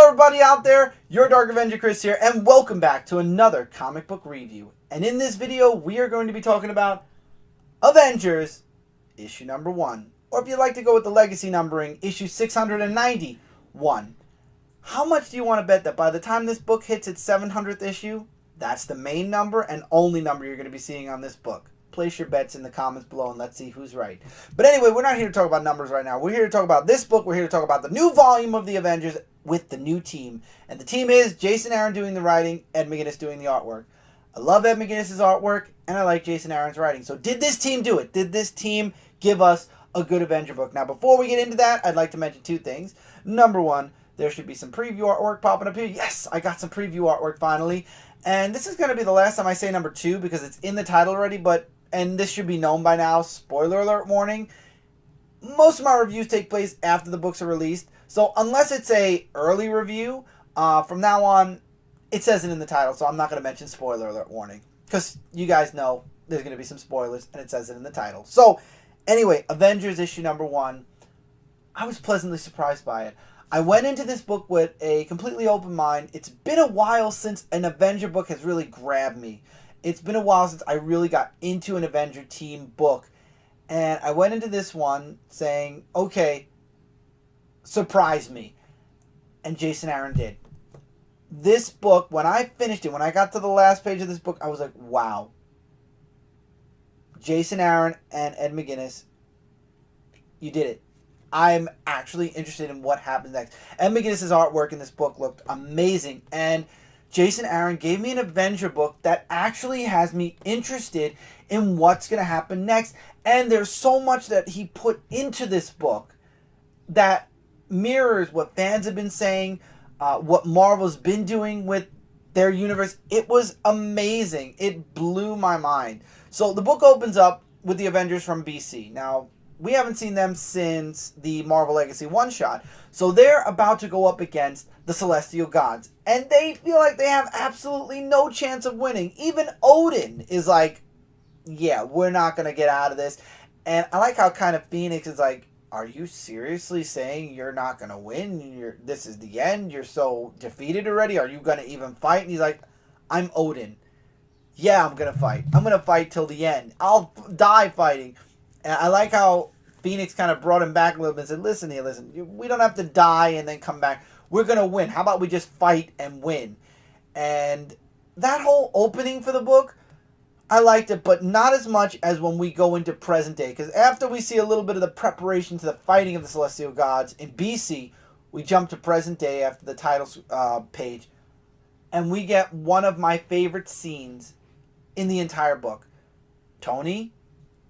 Hello everybody out there, your Dark Avenger Chris here, and welcome back to another comic book review. And in this video, we are going to be talking about Avengers, issue number 1. Or if you'd like to go with the legacy numbering, issue 691. How much do you want to bet that by the time this book hits its 700th issue, that's the main number and only number you're going to be seeing on this book? Place your bets in the comments below and let's see who's right. But anyway, we're not here to talk about numbers right now. We're here to talk about this book. We're here to talk about the new volume of the Avengers with the new team. And the team is Jason Aaron doing the writing, Ed McGuinness doing the artwork. I love Ed McGuinness' artwork, and I like Jason Aaron's writing. So did this team do it? Did this team give us a good Avenger book? Now, before we get into that, I'd like to mention two things. Number one, there should be some preview artwork popping up here. Yes, I got some preview artwork finally. And this is going to be the last time I say number 2 because it's in the title already, and this should be known by now. Spoiler alert warning. Most of my reviews take place after the books are released. So unless it's a early review, from now on, it says it in the title. So I'm not going to mention spoiler alert warning. Because you guys know there's going to be some spoilers, and it says it in the title. So anyway, Avengers issue number 1. I was pleasantly surprised by it. I went into this book with a completely open mind. It's been a while since an Avenger book has really grabbed me. It's been a while since I really got into an Avenger team book. And I went into this one saying, okay, surprise me. And Jason Aaron did. This book, when I finished it, when I got to the last page of this book, I was like, wow. Jason Aaron and Ed McGuinness, you did it. I'm actually interested in what happens next. Ed McGuinness' artwork in this book looked amazing. And Jason Aaron gave me an Avenger book that actually has me interested in what's going to happen next. And there's so much that he put into this book that mirrors what fans have been saying, what Marvel's been doing with their universe. It was amazing. It blew my mind. So the book opens up with the Avengers from BC. Now, we haven't seen them since the Marvel Legacy one-shot. So they're about to go up against the Celestial Gods. And they feel like they have absolutely no chance of winning. Even Odin is like, yeah, we're not going to get out of this. And I like how kind of Phoenix is like, are you seriously saying you're not going to win? This is the end? You're so defeated already? Are you going to even fight? And he's like, I'm Odin. Yeah, I'm going to fight. I'm going to fight till the end. I'll die fighting. And I like how Phoenix kind of brought him back a little bit and said, listen here, listen. We don't have to die and then come back. We're going to win. How about we just fight and win? And that whole opening for the book, I liked it, but not as much as when we go into present day. Because after we see a little bit of the preparation to the fighting of the Celestial Gods in BC, we jump to present day after the title page. And we get one of my favorite scenes in the entire book. Tony,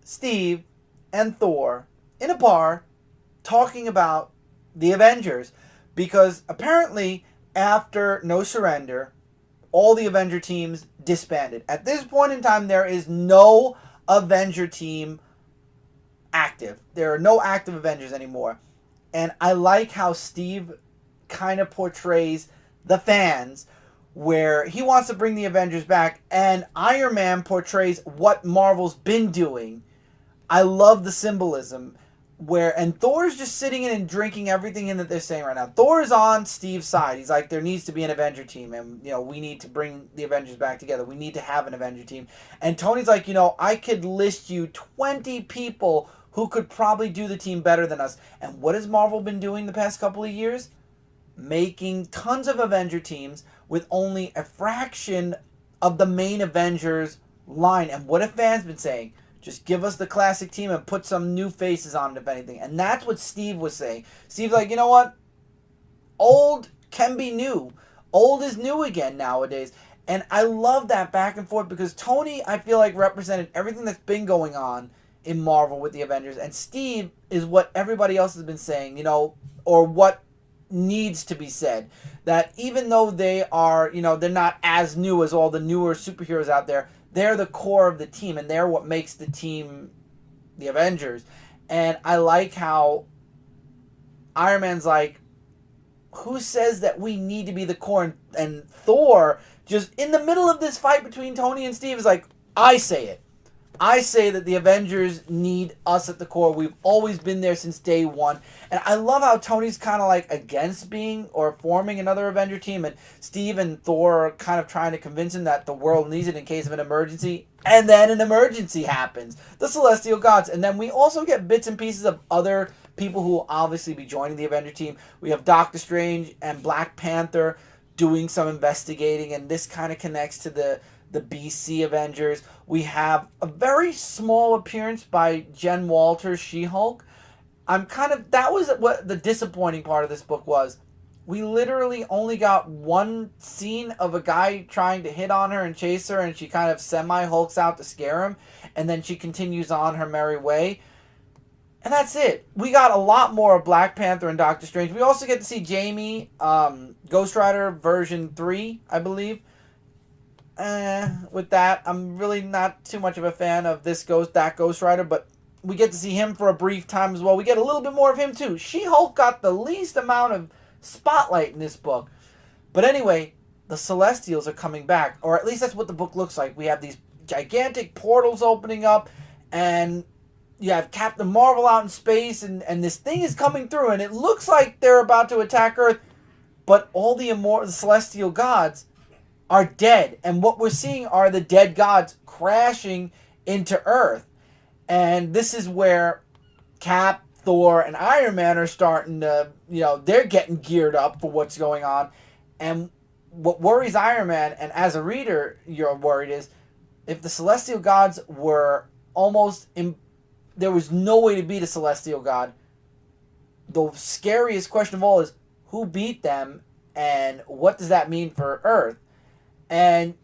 Steve, and Thor in a bar talking about the Avengers. Because apparently, after No Surrender, all the Avenger teams disbanded. At this point in time, there is no Avenger team active. There are no active Avengers anymore. And I like how Steve kind of portrays the fans, where he wants to bring the Avengers back, and Iron Man portrays what Marvel's been doing. I love the symbolism. And Thor's just sitting in and drinking everything in that they're saying right now. Thor is on Steve's side. He's like, there needs to be an Avenger team, and we need to bring the Avengers back together. We need to have an Avenger team. And Tony's like, I could list you 20 people who could probably do the team better than us. And what has Marvel been doing the past couple of years? Making tons of Avenger teams with only a fraction of the main Avengers line. And what have fans been saying? Just give us the classic team and put some new faces on it, if anything. And that's what Steve was saying. Steve's like, you know what? Old can be new. Old is new again nowadays. And I love that back and forth because Tony, I feel like, represented everything that's been going on in Marvel with the Avengers. And Steve is what everybody else has been saying, or what needs to be said. That even though they are, they're not as new as all the newer superheroes out there, they're the core of the team, and they're what makes the team the Avengers. And I like how Iron Man's like, who says that we need to be the core? And Thor, just in the middle of this fight between Tony and Steve, is like, I say it. I say that the Avengers need us at the core. We've always been there since day one. And I love how Tony's kind of like against being or forming another Avenger team. And Steve and Thor are kind of trying to convince him that the world needs it in case of an emergency. And then an emergency happens. The Celestial Gods. And then we also get bits and pieces of other people who will obviously be joining the Avenger team. We have Doctor Strange and Black Panther doing some investigating. And this kind of connects to the BC Avengers. We have a very small appearance by Jen Walters, She-Hulk. That was what the disappointing part of this book was. We literally only got one scene of a guy trying to hit on her and chase her, and she kind of semi-hulks out to scare him, and then she continues on her merry way. And that's it. We got a lot more of Black Panther and Doctor Strange. We also get to see Jamie, Ghost Rider version 3, I believe. With that, I'm really not too much of a fan of that Ghost Rider, but we get to see him for a brief time as well. We get a little bit more of him too. She-Hulk got the least amount of spotlight in this book. But anyway, the Celestials are coming back, or at least that's what the book looks like. We have these gigantic portals opening up, and you have Captain Marvel out in space, and this thing is coming through, and it looks like they're about to attack Earth, but all the Celestial Gods are dead, and what we're seeing are the dead gods crashing into Earth. And this is where Cap, Thor, and Iron Man are starting to, they're getting geared up for what's going on. And what worries Iron Man, and as a reader you're worried, is if the Celestial Gods were there was no way to beat a Celestial God, the scariest question of all is, who beat them, and what does that mean for Earth? And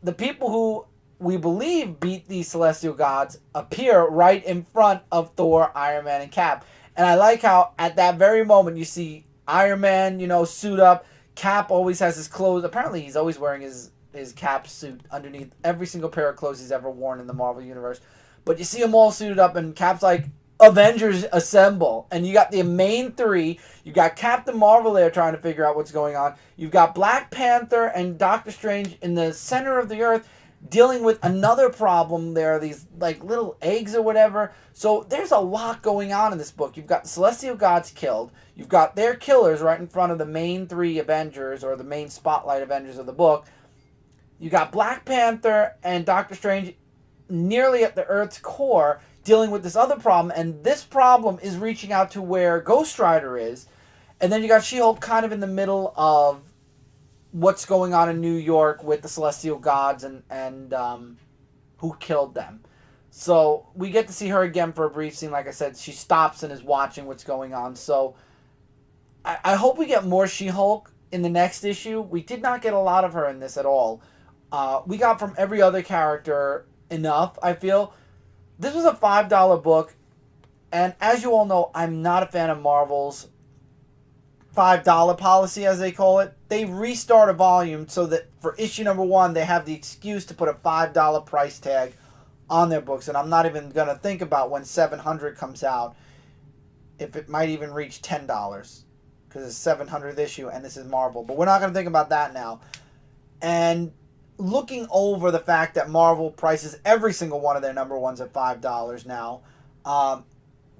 the people who we believe beat these Celestial Gods appear right in front of Thor, Iron Man, and Cap. And I like how at that very moment you see Iron Man, suit up. Cap always has his clothes. Apparently he's always wearing his Cap suit underneath every single pair of clothes he's ever worn in the Marvel Universe. But you see them all suited up, and Cap's like, Avengers assemble. And you got the main three. You got Captain Marvel there trying to figure out what's going on. You've got Black Panther and Doctor Strange in the center of the Earth dealing with another problem. There are these like little eggs or whatever. So there's a lot going on in this book. You've got the Celestial Gods killed. You've got their killers right in front of the main three Avengers, or the main spotlight Avengers of the book. You got Black Panther and Doctor Strange nearly at the Earth's core, dealing with this other problem, and this problem is reaching out to where Ghost Rider is. And then you got She-Hulk kind of in the middle of what's going on in New York with the Celestial Gods and who killed them. So we get to see her again for a brief scene. Like I said, she stops and is watching what's going on. So I hope we get more She-Hulk in the next issue. We did not get a lot of her in this at all. We got from every other character enough, I feel. This was a $5 book, and as you all know, I'm not a fan of Marvel's $5 policy, as they call it. They restart a volume so that for issue number 1, they have the excuse to put a $5 price tag on their books, and I'm not even going to think about when 700 comes out, if it might even reach $10, because it's 700th issue, and this is Marvel. But we're not going to think about that now. And looking over the fact that Marvel prices every single one of their number ones at $5 now,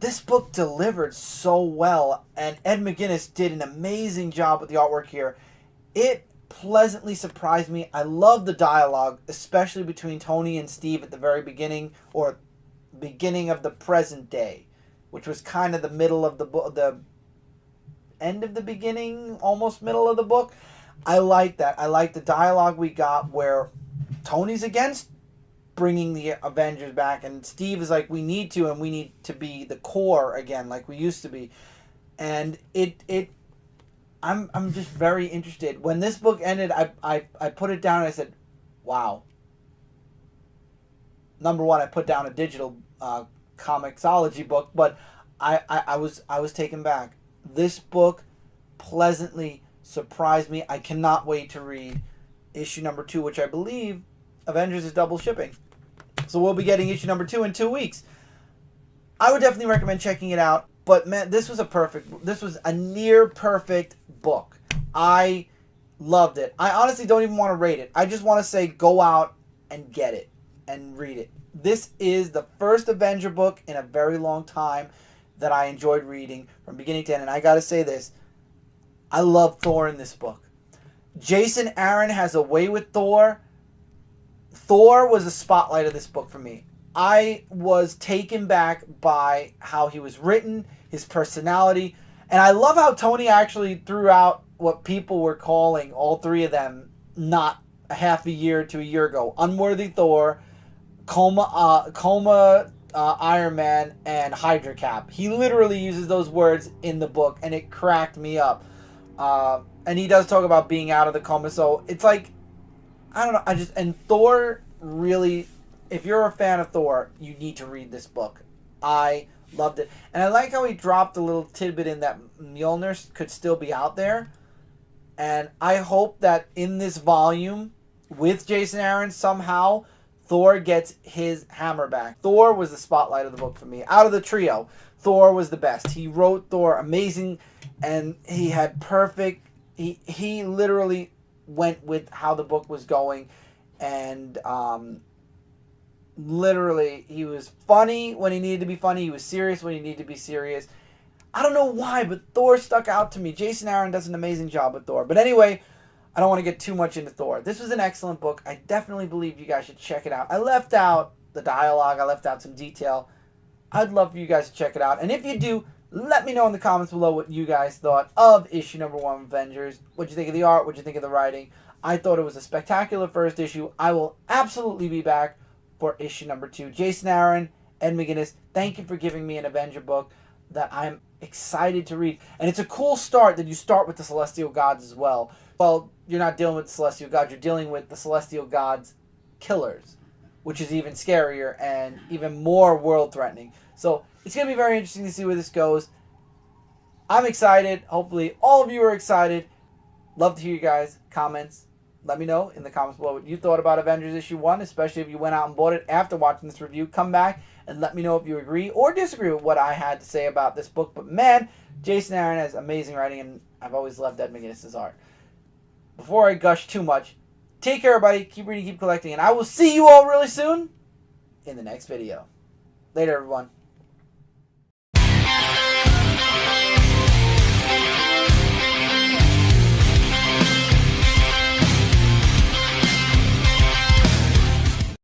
this book delivered so well, and Ed McGuinness did an amazing job with the artwork here. It pleasantly surprised me. I love the dialogue, especially between Tony and Steve at the very beginning, or beginning of the present day, which was kind of the middle of the book, the end of the beginning, almost middle of the book. I like that. I like the dialogue we got where Tony's against bringing the Avengers back, and Steve is like, we need to, and we need to be the core again like we used to be. And I'm just very interested. When this book ended, I put it down and I said, wow. Number one, I put down a digital comicsology book, but I was taken back. This book pleasantly surprised me. I cannot wait to read issue number 2, which I believe Avengers is double shipping. So we'll be getting issue number 2 in 2 weeks. I would definitely recommend checking it out. But man, this was a near perfect book. I loved it. I honestly don't even want to rate it. I just want to say go out and get it and read it. This is the first Avenger book in a very long time that I enjoyed reading from beginning to end. And I gotta say this, I love Thor in this book. Jason Aaron has a way with Thor. Thor was the spotlight of this book for me. I was taken back by how he was written, his personality, and I love how Tony actually threw out what people were calling, all three of them, not a half a year to a year ago, Unworthy Thor, Coma Iron Man, and Hydra Cap. He literally uses those words in the book, and it cracked me up. And he does talk about being out of the coma, so it's like, I don't know, and Thor really, if you're a fan of Thor, you need to read this book. I loved it. And I like how he dropped a little tidbit in that Mjolnir could still be out there. And I hope that in this volume, with Jason Aaron, somehow, Thor gets his hammer back. Thor was the spotlight of the book for me. Out of the trio, Thor was the best. He wrote Thor amazing, and he had perfect... He literally went with how the book was going, and literally he was funny when he needed to be funny. He was serious when he needed to be serious. I don't know why, but Thor stuck out to me. Jason Aaron does an amazing job with Thor. But anyway, I don't want to get too much into Thor. This was an excellent book. I definitely believe you guys should check it out. I left out the dialogue. I left out some detail. I'd love for you guys to check it out. And if you do, let me know in the comments below what you guys thought of issue number 1 of Avengers. What you think of the art? What you think of the writing? I thought it was a spectacular first issue. I will absolutely be back for issue number 2. Jason Aaron, Ed McGuinness, thank you for giving me an Avenger book that I'm excited to read. And it's a cool start that you start with the Celestial Gods as well. Well, you're not dealing with the Celestial Gods. You're dealing with the Celestial Gods killers, which is even scarier and even more world-threatening. So it's going to be very interesting to see where this goes. I'm excited. Hopefully all of you are excited. Love to hear you guys' comments. Let me know in the comments below what you thought about Avengers issue 1, especially if you went out and bought it after watching this review. Come back and let me know if you agree or disagree with what I had to say about this book. But man, Jason Aaron has amazing writing, and I've always loved Ed McGuinness' art. Before I gush too much, take care, everybody. Keep reading, keep collecting, and I will see you all really soon in the next video. Later, everyone.